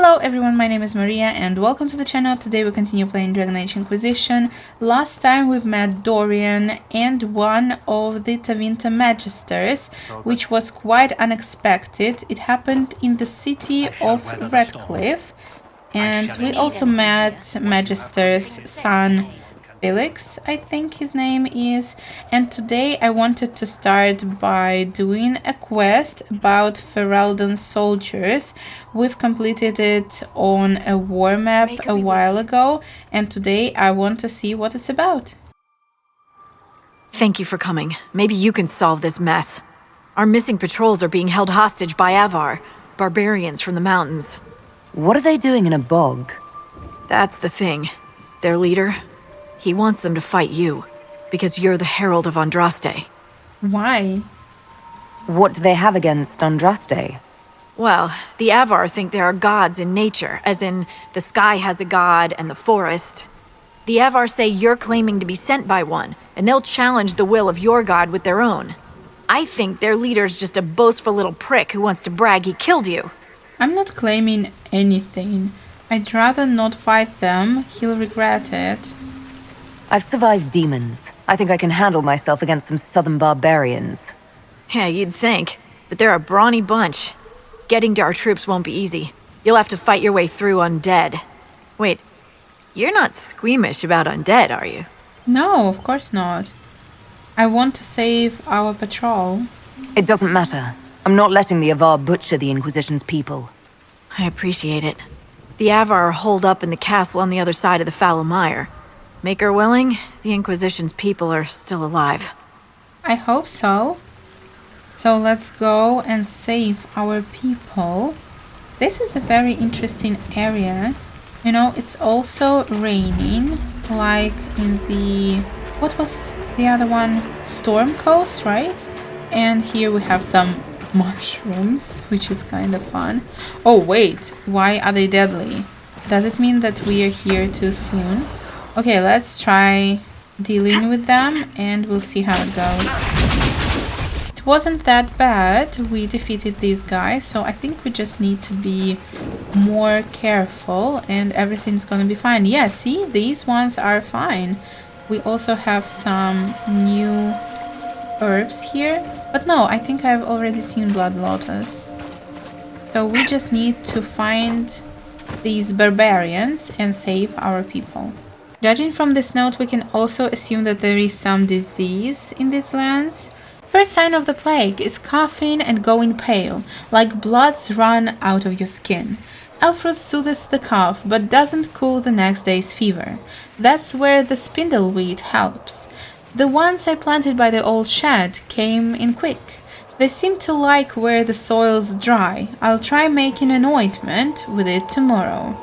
Hello everyone, my name is Maria and welcome to the channel. Today we continue playing Dragon Age Inquisition. Last time we've met Dorian and one of the Tevinter magisters, which was quite unexpected. It happened in the city of Redcliffe, and we also met Magister's son, Felix, I think his name is, and today I wanted to start by doing a quest about Ferelden soldiers. We've completed it on a war map a while ago, and today I want to see what it's about. Thank you for coming. Maybe you can solve this mess. Our missing patrols are being held hostage by Avvar, barbarians from the mountains. What are they doing in a bog? That's the thing. Their leader, he wants them to fight you, because you're the Herald of Andraste. Why? What do they have against Andraste? Well, the Avvar think there are gods in nature, as in the sky has a god and the forest. The Avvar say you're claiming to be sent by one, and they'll challenge the will of your god with their own. I think their leader's just a boastful little prick who wants to brag he killed you. I'm not claiming anything. I'd rather not fight them. He'll regret it. I've survived demons. I think I can handle myself against some southern barbarians. Yeah, you'd think, but they're a brawny bunch. Getting to our troops won't be easy. You'll have to fight your way through undead. Wait, you're not squeamish about undead, are you? No, of course not. I want to save our patrol. It doesn't matter. I'm not letting the Avvar butcher the Inquisition's people. I appreciate it. The Avvar are holed up in the castle on the other side of the fallow mire. Make her willing, the Inquisition's people are still alive. I hope so. So let's go and save our people. This is a very interesting area. You know, it's also raining, like in the... what was the other one? Storm Coast, right? And here we have some mushrooms, which is kind of fun. Oh wait, why are they deadly? Does it mean that we are here too soon? Okay, let's try dealing with them and we'll see how it goes. It wasn't that bad. We defeated these guys, so I think we just need to be more careful and everything's gonna be fine. Yeah, see, these ones are fine. We also have some new herbs here. But no, I think I've already seen Blood Lotus. So we just need to find these barbarians and save our people. Judging from this note, we can also assume that there is some disease in these lands. First sign of the plague is coughing and going pale, like blood's run out of your skin. Elfroot soothes the cough, but doesn't cool the next day's fever. That's where the spindleweed helps. The ones I planted by the old shed came in quick. They seem to like where the soil's dry. I'll try making an ointment with it tomorrow.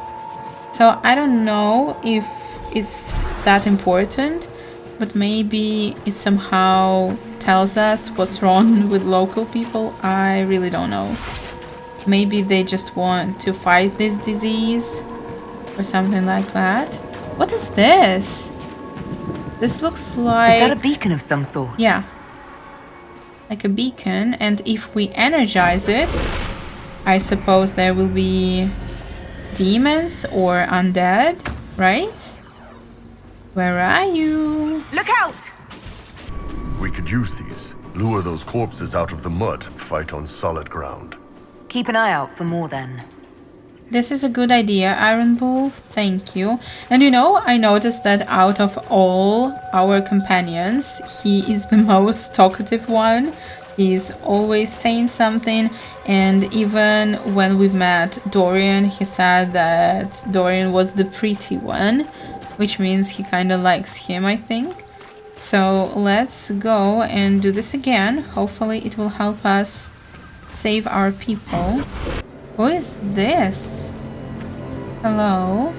So I don't know if it's that important, but maybe it somehow tells us what's wrong with local people. I really don't know. Maybe they just want to fight this disease or something like that. What is this? This looks like... Is that a beacon of some sort? Yeah. Like a beacon, and if we energize it, I suppose there will be demons or undead, right? Where are you? Look out! We could use these. Lure those corpses out of the mud and fight on solid ground. Keep an eye out for more then. This is a good idea, Iron Wolf. Thank you. And you know, I noticed that out of all our companions, he is the most talkative one. He's always saying something, and even when we've met Dorian, he said that Dorian was the pretty one, which means he kind of likes him, I think. So let's go and do this again. Hopefully it will help us save our people. Who is this? Hello?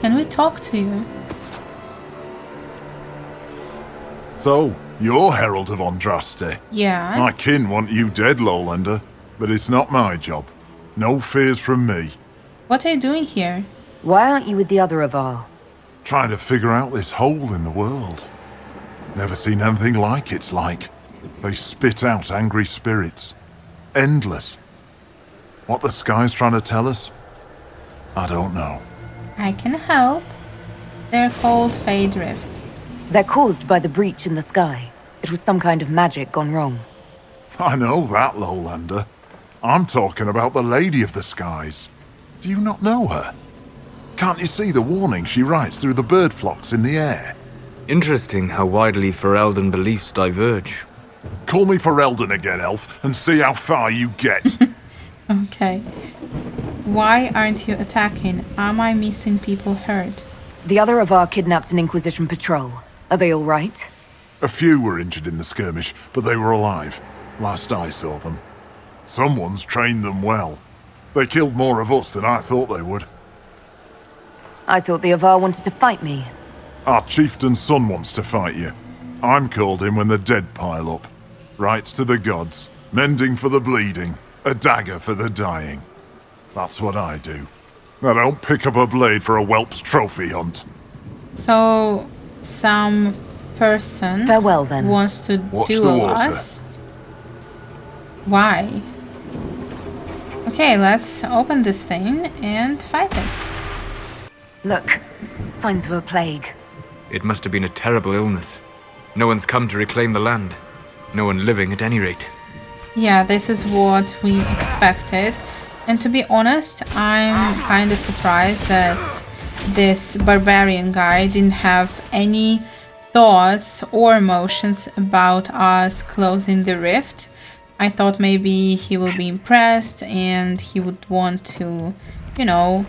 Can we talk to you? So, you're Herald of Andraste. Yeah. My kin want you dead, Lowlander, but it's not my job. No fears from me. What are you doing here? Why aren't you with the other Avvar? Trying to figure out this hole in the world. Never seen anything like it's like. They spit out angry spirits. Endless. What the sky's trying to tell us? I don't know. I can help. They're called Fade Rifts. They're caused by the breach in the sky. It was some kind of magic gone wrong. I know that, Lowlander. I'm talking about the Lady of the Skies. Do you not know her? Can't you see the warning she writes through the bird flocks in the air? Interesting how widely Ferelden beliefs diverge. Call me Ferelden again, Elf, and see how far you get. Okay. Why aren't you attacking? Am I missing people hurt? The other Avvar kidnapped an Inquisition patrol. Are they all right? A few were injured in the skirmish, but they were alive. Last I saw them. Someone's trained them well. They killed more of us than I thought they would. I thought the Avvar wanted to fight me. Our chieftain's son wants to fight you. I'm called in when the dead pile up. Rites to the gods, mending for the bleeding, a dagger for the dying. That's what I do. I don't pick up a blade for a whelp's trophy hunt. So, some person Farewell, then. wants to Watch the duel water. us. Why? Okay, let's open this thing and fight it. Look, signs of a plague. It must have been a terrible illness. No one's come to reclaim the land. No one living at any rate. Yeah, this is what we expected. And to be honest, I'm kind of surprised that this barbarian guy didn't have any thoughts or emotions about us closing the rift. I thought maybe he will be impressed and he would want to, you know,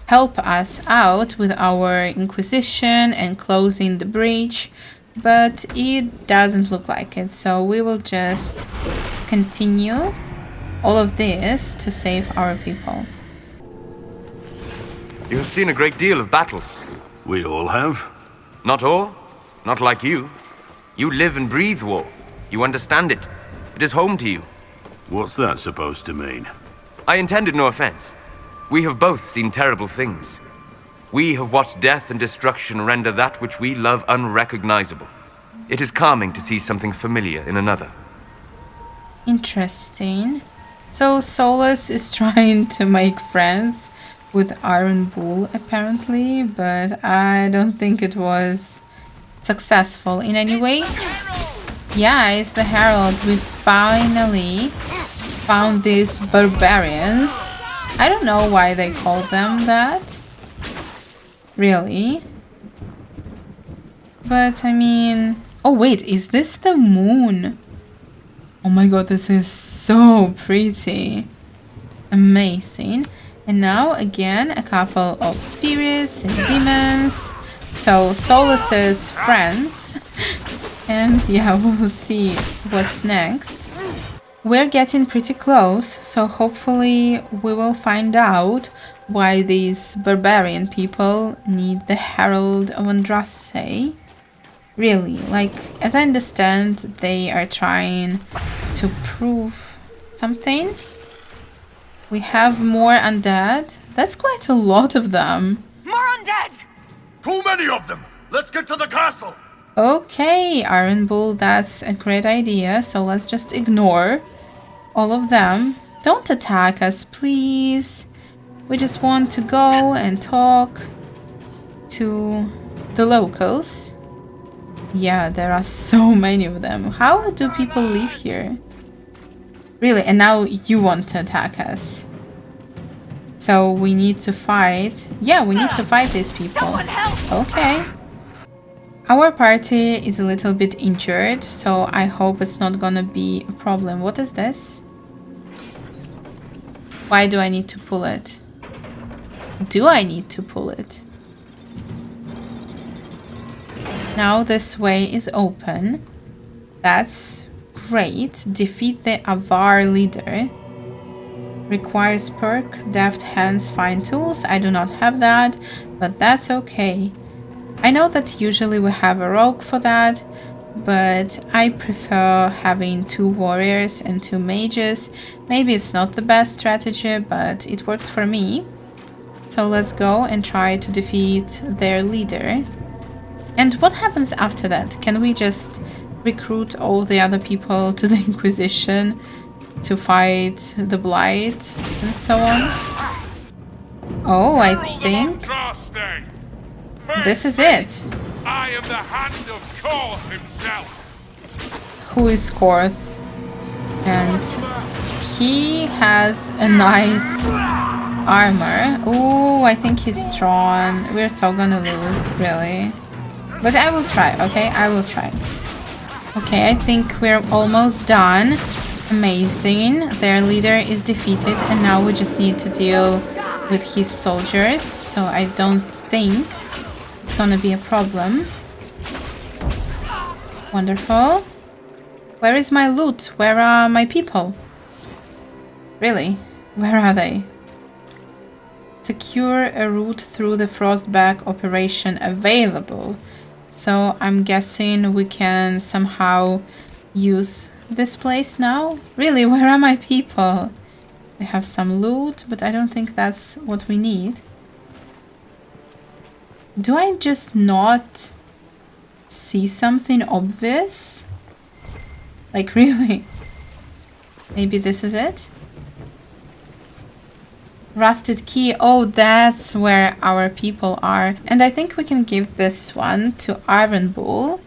help us out with our Inquisition and closing the breach. But it doesn't look like it, so we will just continue all of this to save our people. You have seen a great deal of battle. We all have. Not all. Not like you. You live and breathe war. You understand it. It is home to you. What's that supposed to mean? I intended no offense. We have both seen terrible things. We have watched death and destruction render that which we love unrecognizable. It is calming to see something familiar in another. Interesting. So Solus is trying to make friends with Iron Bull apparently, but I don't think it was successful in any way. Yeah, it's the Herald. We finally found these barbarians. I don't know why they called them that. Really? But I mean... Oh wait, is this the moon? Oh my god, this is so pretty. Amazing. And now again a couple of spirits and demons. So Solus's friends. And yeah, we'll see what's next. We're getting pretty close, so hopefully we will find out why these barbarian people need the Herald of Andraste. Really, like, as I understand, they are trying to prove something. We have more undead. That's quite a lot of them. More undead! Too many of them! Let's get to the castle! Okay, Iron Bull, that's a great idea. So let's just ignore all of them. Don't attack us, please. We just want to go and talk to the locals. Yeah, there are so many of them. How do people live here? Really, and now you want to attack us. So we need to fight. Yeah, we need to fight these people. Okay. Our party is a little bit injured, so I hope it's not gonna be a problem. What is this? Why do I need to pull it? Do I need to pull it? Now this way is open. That's great. Defeat the Avvar leader. Requires perk, deft hands, fine tools. I do not have that, but that's okay. I know that usually we have a rogue for that, but I prefer having 2 warriors and 2 mages. Maybe it's not the best strategy, but it works for me. So let's go and try to defeat their leader. And what happens after that? Can we just recruit all the other people to the Inquisition? to fight the Blight and so on. Oh, I think this is it. I am the hand of Korth himself. Who is Korth? And he has a nice armor. Ooh, I think he's strong. We're so gonna lose, really. But I will try, okay? I will try. Okay, I think we're almost done. Amazing. Their leader is defeated, and now we just need to deal with his soldiers. So I don't think it's gonna be a problem. Wonderful. Where is my loot? Where are my people? Really? Where are they? Secure a route through the Frostback operation available. So I'm guessing we can somehow use this place now? Really, where are my people? They have some loot, but I don't think that's what we need. Do I just not see something obvious? Like, really? Maybe this is it? Rusted key. Oh, that's where our people are. And I think we can give this one to Iron Bull.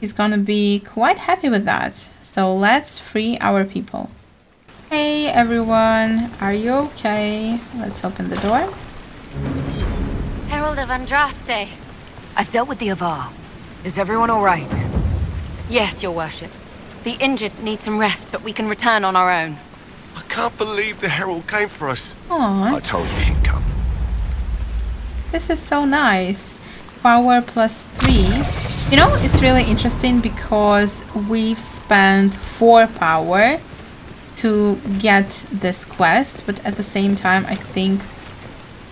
He's gonna be quite happy with that. So let's free our people. Hey everyone, are you okay? Let's open the door. Herald of Andraste. I've dealt with the Avvar. Is everyone all right? Yes, your worship. The injured need some rest, but we can return on our own. I can't believe the Herald came for us. Aww, I told you she'd come. this is so nice. Power +3. You know, it's really interesting because we've spent 4 power to get this quest, but at the same time I think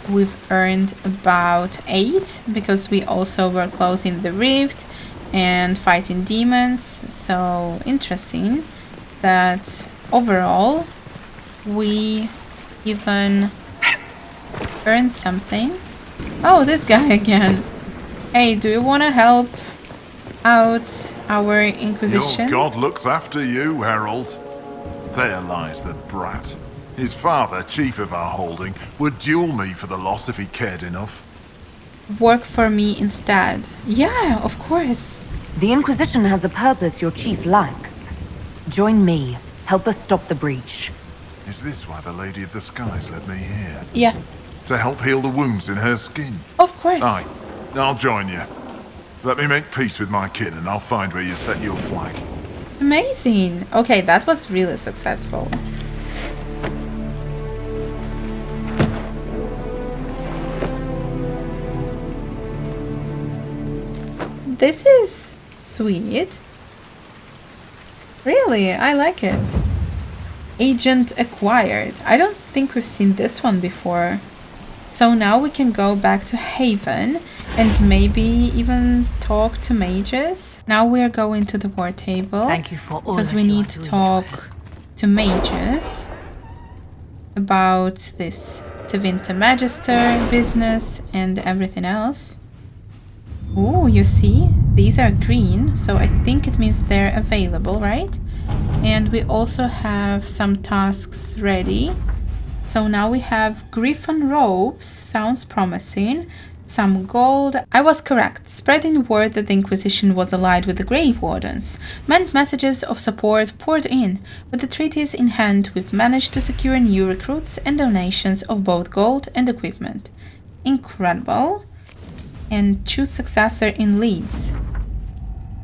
we've earned about 8 because we also were closing the rift and fighting demons. So interesting that overall we even earned something. Oh, this guy again. Hey, do you want to help out our Inquisition? Your god looks after you, Herald. There lies the brat. His father, chief of our holding, would duel me for the loss if he cared enough. Work for me instead. Yeah, of course. The Inquisition has a purpose your chief lacks. Join me. Help us stop the breach. Is this why the Lady of the Skies led me here? Yeah, To help heal the wounds in her skin? of course. Aye, I'll join you. Let me make peace with my kin and I'll find where you set your flag. Amazing. Okay, that was really successful. This is sweet. Really, I like it. Agent acquired. I don't think we've seen this one before. So now we can go back to Haven and maybe even talk to mages. Now we are going to the war table. Thank you for all because that we you need are to doing, talk to mages about this Tevinter magister business and everything else. Oh, you see, these are green, so I think it means they're available, right? And we also have some tasks ready. So now we have Griffon robes, sounds promising. Some gold. I was correct. Spreading word that the Inquisition was allied with the Grey Wardens meant messages of support poured in. With the treaties in hand, we've managed to secure new recruits and donations of both gold and equipment. Incredible. And choose successor in Leeds.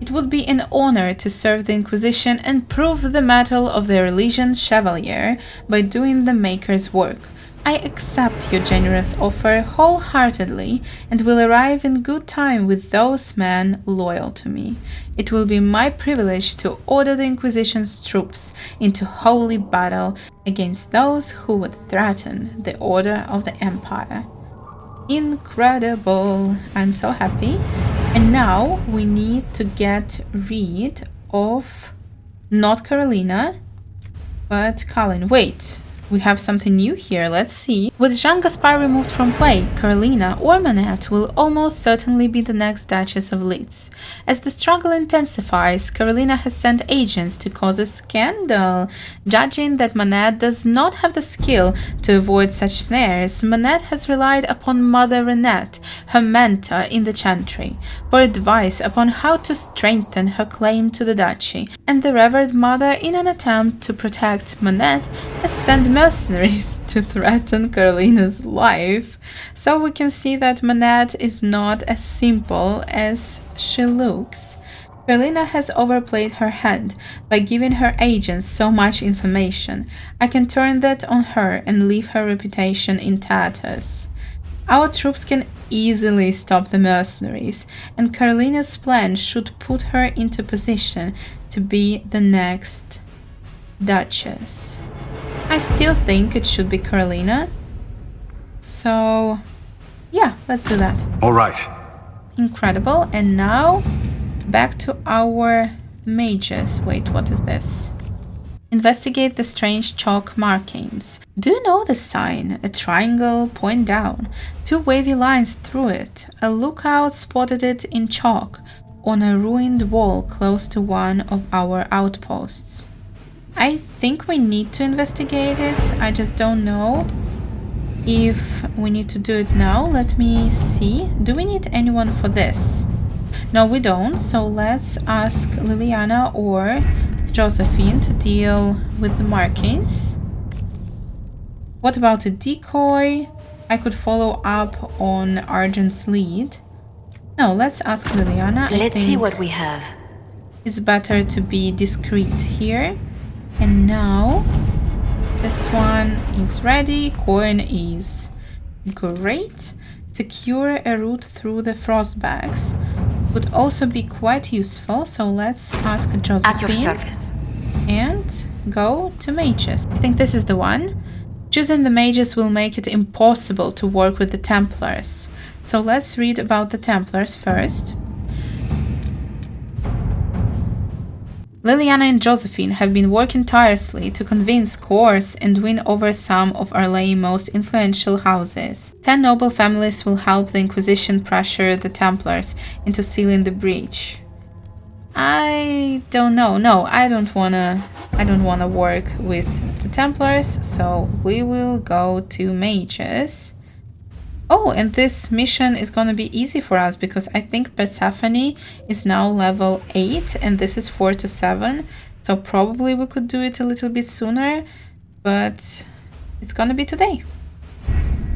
It would be an honor to serve the Inquisition and prove the mettle of their Legion Chevalier by doing the Maker's work. I accept your generous offer wholeheartedly and will arrive in good time with those men loyal to me. It will be my privilege to order the Inquisition's troops into holy battle against those who would threaten the order of the Empire. Incredible! I'm so happy. And now we need to get rid of not Carolina, but Colin. Wait, We have something new here, let's see. With Jean Gaspar removed from play, Carolina or Manette will almost certainly be the next Duchess of Leeds. As the struggle intensifies, Carolina has sent agents to cause a scandal. Judging that Manette does not have the skill to avoid such snares, Manette has relied upon Mother Renette, her mentor in the Chantry, for advice upon how to strengthen her claim to the duchy, and the Revered Mother, in an attempt to protect Manette, has sent mercenaries to threaten Carolina's life. So we can see that Manette is not as simple as she looks. Carolina has overplayed her hand by giving her agents so much information. I can turn that on her and leave her reputation in tatters. Our troops can easily stop the mercenaries, and Carolina's plan should put her into position to be the next Duchess. I still think it should be Carolina. So, yeah, let's do that. All right. Incredible. And now, back to our mages. Wait, what is this? Investigate the strange chalk markings. Do you know the sign? A triangle, point down, two wavy lines through it. A lookout spotted it in chalk on a ruined wall close to one of our outposts. I think we need to investigate it. I just don't know if we need to do it now. Let me see. Do we need anyone for this? No, we don't. So let's ask Liliana or Josephine to deal with the markings. What about a decoy? I could follow up on Argent's lead. No, let's ask Liliana. Let's see what we have. It's better to be discreet here. And now, this one is ready. Coin is great. Secure a route through the frost bags would also be quite useful. So let's ask Josephine. At your service. And go to mages. I think this is the one. Choosing the mages will make it impossible to work with the Templars. So let's read about the Templars first. Liliana and Josephine have been working tirelessly to convince courts and win over some of Arlene's most influential houses. 10 noble families will help the Inquisition pressure the Templars into sealing the breach. I don't know. No, I don't wanna work with the Templars, so we will go to mages. Oh, and this mission is gonna be easy for us because I think Persephone is now level 8 and this is 4 to 7. So probably we could do it a little bit sooner, but it's gonna be today.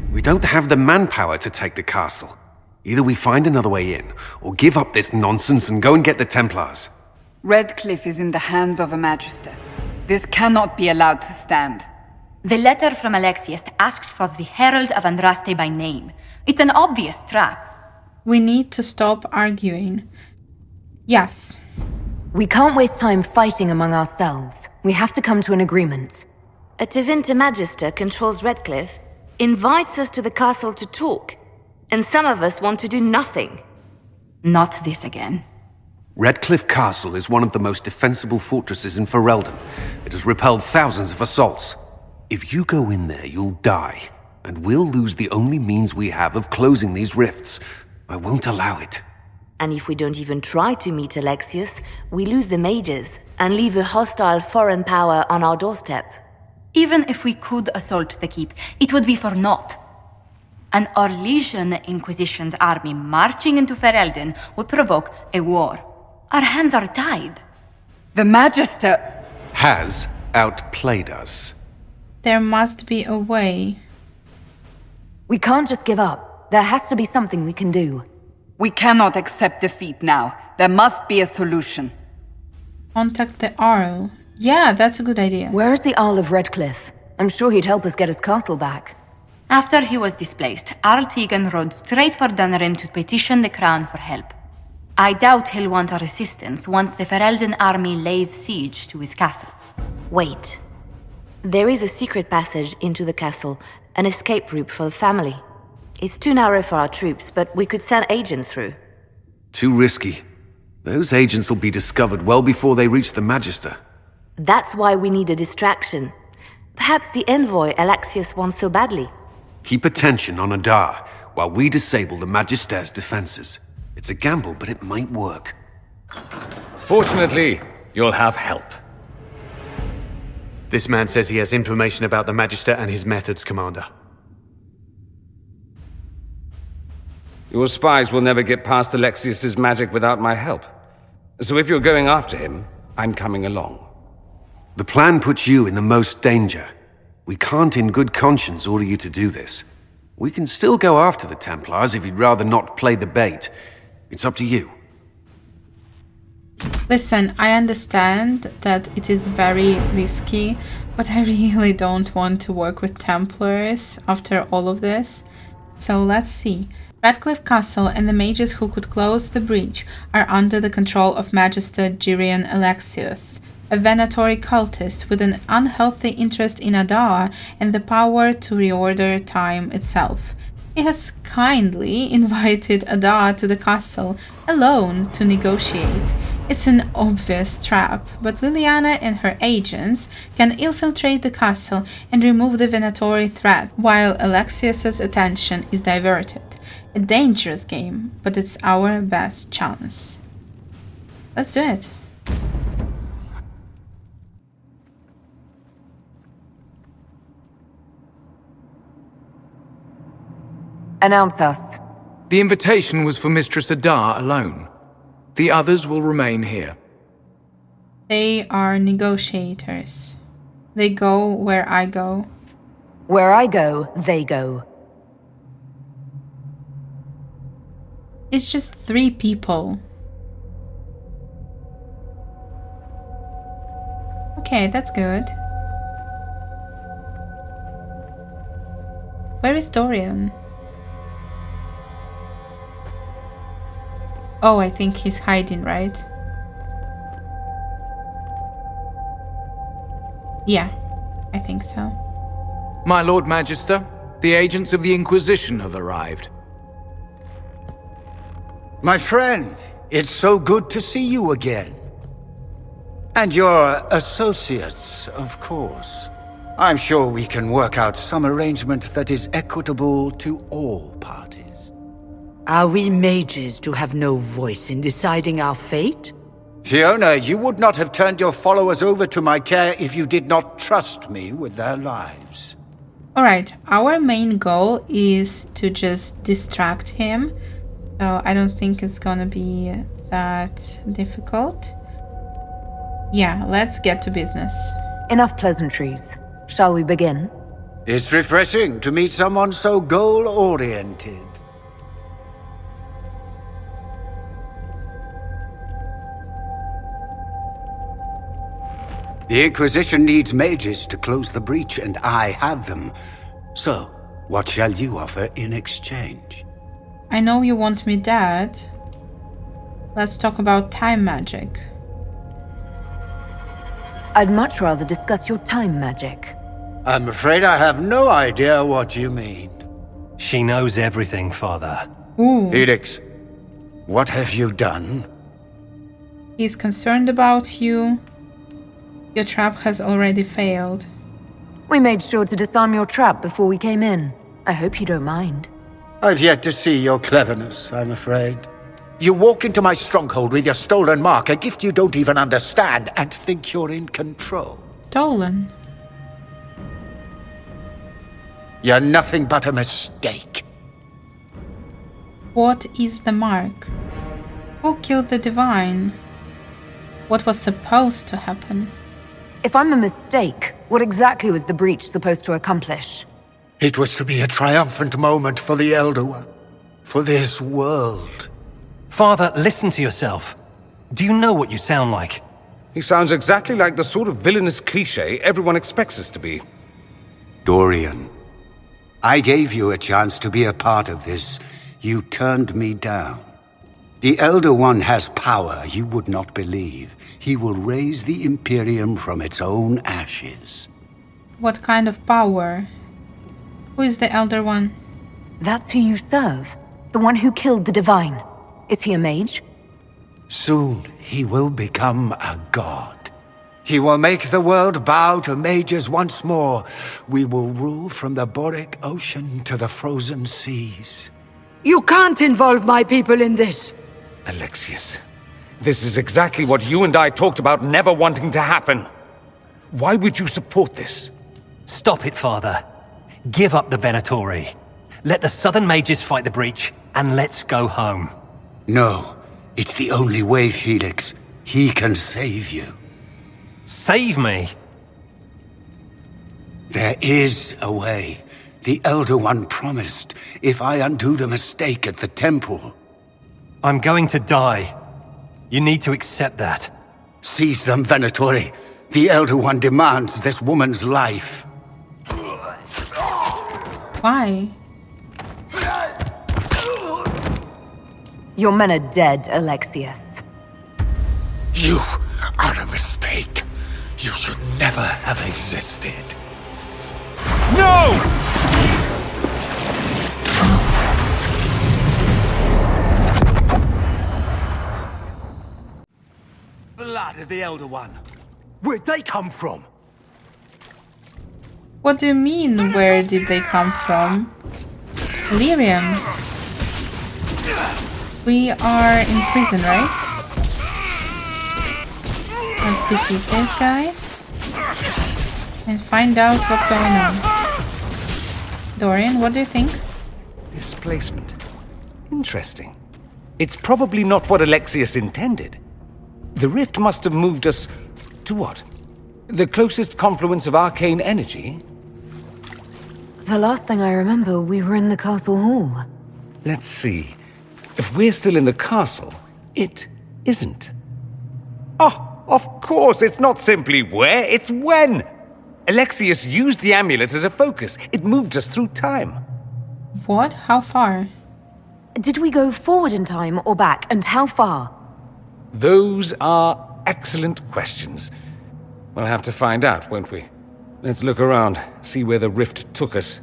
We don't have the manpower to take the castle. Either we find another way in, or give up this nonsense and go and get the Templars. Redcliffe is in the hands of a magister. This cannot be allowed to stand. The letter from Alexius asked for the Herald of Andraste by name. It's an obvious trap. We need to stop arguing. Yes. We can't waste time fighting among ourselves. We have to come to an agreement. A Tevinter magister controls Redcliffe, invites us to the castle to talk, and some of us want to do nothing. Not this again. Redcliffe Castle is one of the most defensible fortresses in Ferelden. It has repelled thousands of assaults. If you go in there, you'll die, and we'll lose the only means we have of closing these rifts. I won't allow it. And if we don't even try to meet Alexius, we lose the mages and leave a hostile foreign power on our doorstep. Even if we could assault the keep, it would be for naught. An Orlesian Inquisition's army marching into Ferelden would provoke a war. Our hands are tied. The Magister has outplayed us. There must be a way. We can't just give up. There has to be something we can do. We cannot accept defeat now. There must be a solution. Contact the Arl. Yeah, that's a good idea. Where's the Arl of Redcliffe? I'm sure he'd help us get his castle back. After he was displaced, Arl Tegan rode straight for Dunnerim to petition the Crown for help. I doubt he'll want our assistance once the Ferelden army lays siege to his castle. Wait. There is a secret passage into the castle, an escape route for the family. It's too narrow for our troops, but we could send agents through. Too risky. Those agents will be discovered well before they reach the Magister. That's why we need a distraction. Perhaps the envoy Alexius wants so badly. Keep attention on Adar while we disable the magister's defenses. It's a gamble, but it might work. Fortunately, you'll have help. This man says he has information about the magister and his methods, Commander. Your spies will never get past Alexius's magic without my help. So if you're going after him, I'm coming along. The plan puts you in the most danger. We can't in good conscience order you to do this. We can still go after the Templars if you'd rather not play the bait. It's up to you. Listen, I understand that it is very risky, but I really don't want to work with Templars after all of this. So let's see. Redcliffe Castle and the mages who could close the breach are under the control of Magister Gyrian Alexius, a venatory cultist with an unhealthy interest in Adar and the power to reorder time itself. He has kindly invited Adar to the castle alone to negotiate. It's an obvious trap, but Liliana and her agents can infiltrate the castle and remove the venatory threat while Alexius's attention is diverted. A dangerous game, but it's our best chance. Let's do it. Announce us. The invitation was for Mistress Adar alone. The others will remain here. They are negotiators. They go where I go. Where I go, they go. It's just 3 people. Okay, that's good. Where is Dorian? Oh, I think he's hiding, right? Yeah, I think so. My Lord Magister, the agents of the Inquisition have arrived. My friend, it's so good to see you again. And your associates, of course. I'm sure we can work out some arrangement that is equitable to all parties. Are we mages to have no voice in deciding our fate? Fiona, you would not have turned your followers over to my care if you did not trust me with their lives. Alright, our main goal is to just distract him. So I don't think it's gonna be that difficult. Yeah, let's get to business. Enough pleasantries. Shall we begin? It's refreshing to meet someone so goal-oriented. The Inquisition needs mages to close the breach, and I have them. So, what shall you offer in exchange? I know you want me dead. Let's talk about time magic. I'd much rather discuss your time magic. I'm afraid I have no idea what you mean. She knows everything, Father. Ooh. Felix, what have you done? He's concerned about you. Your trap has already failed. We made sure to disarm your trap before we came in. I hope you don't mind. I've yet to see your cleverness, I'm afraid. You walk into my stronghold with your stolen mark, a gift you don't even understand, and think you're in control. Stolen? You're nothing but a mistake. What is the mark? Who killed the divine? What was supposed to happen? If I'm a mistake, what exactly was the breach supposed to accomplish? It was to be a triumphant moment for the Elder One, for this world. Father, listen to yourself. Do you know what you sound like? He sounds exactly like the sort of villainous cliché everyone expects us to be. Dorian, I gave you a chance to be a part of this. You turned me down. The Elder One has power you would not believe. He will raise the Imperium from its own ashes. What kind of power? Who is the Elder One? That's who you serve. The one who killed the divine. Is he a mage? Soon he will become a god. He will make the world bow to mages once more. We will rule from the Boric Ocean to the frozen seas. You can't involve my people in this. Alexius, this is exactly what you and I talked about never wanting to happen. Why would you support this? Stop it, Father. Give up the Venatori. Let the Southern Mages fight the breach, and let's go home. No, it's the only way, Felix. He can save you. Save me? There is a way. The Elder One promised, if I undo the mistake at the temple. I'm going to die. You need to accept that. Seize them, Venatori. The Elder One demands this woman's life. Why? Your men are dead, Alexius. You are a mistake. You should never have existed. No! Blood of the Elder One. Where'd they come from? What do you mean, where did they come from? Lyrium. We are in prison, right? Let's defeat these guys and find out what's going on. Dorian, what do you think? Displacement. Interesting. It's probably not what Alexius intended. The rift must have moved us to what? The closest confluence of arcane energy? The last thing I remember, we were in the castle hall. Let's see. If we're still in the castle, it isn't. Oh, of course, it's not simply where, it's when! Alexius used the amulet as a focus. It moved us through time. What? How far? Did we go forward in time or back, and how far? Those are excellent questions. We'll have to find out, won't we? Let's look around, see where the rift took us.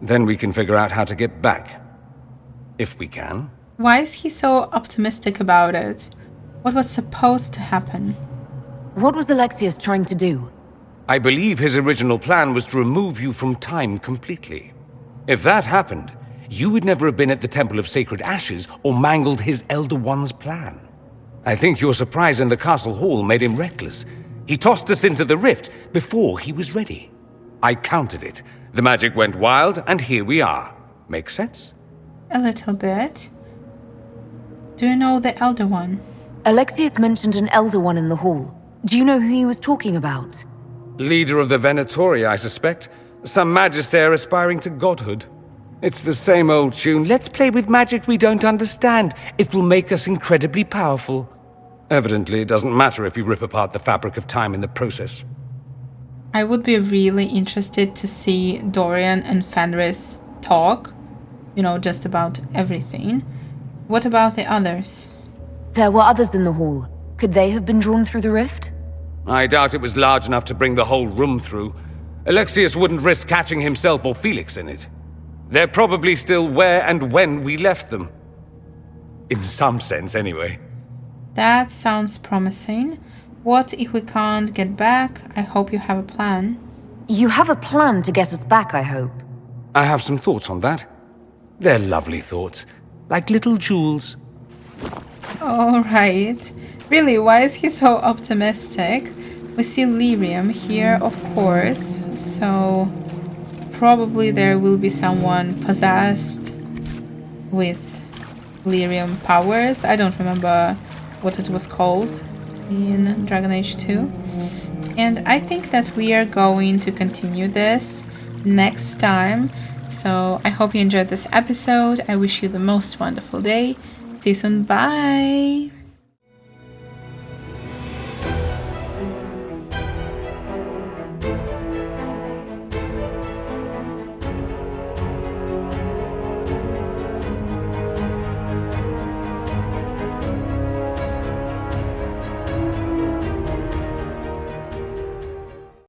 Then we can figure out how to get back. If we can. Why is he so optimistic about it? What was supposed to happen? What was Alexius trying to do? I believe his original plan was to remove you from time completely. If that happened, you would never have been at the Temple of Sacred Ashes or mangled his Elder One's plan. I think your surprise in the castle hall made him reckless. He tossed us into the rift before he was ready. I countered it. The magic went wild, and here we are. Make sense? A little bit. Do you know the Elder One? Alexius mentioned an Elder One in the hall. Do you know who he was talking about? Leader of the Venatori, I suspect. Some magister aspiring to godhood. It's the same old tune. Let's play with magic we don't understand. It will make us incredibly powerful. Evidently, it doesn't matter if you rip apart the fabric of time in the process. I would be really interested to see Dorian and Fenris talk. You know, just about everything. What about the others? There were others in the hall. Could they have been drawn through the rift? I doubt it was large enough to bring the whole room through. Alexius wouldn't risk catching himself or Felix in it. They're probably still where and when we left them. In some sense, anyway. That sounds promising. What if we can't get back? I hope you have a plan. You have a plan to get us back, I hope. I have some thoughts on that. They're lovely thoughts, like little jewels. All right. Really, why is he so optimistic? We see lyrium here, of course, so probably there will be someone possessed with lyrium powers. I don't remember what it was called in Dragon Age 2. And I think that we are going to continue this next time. So I hope you enjoyed this episode. I wish you the most wonderful day. See you soon. Bye.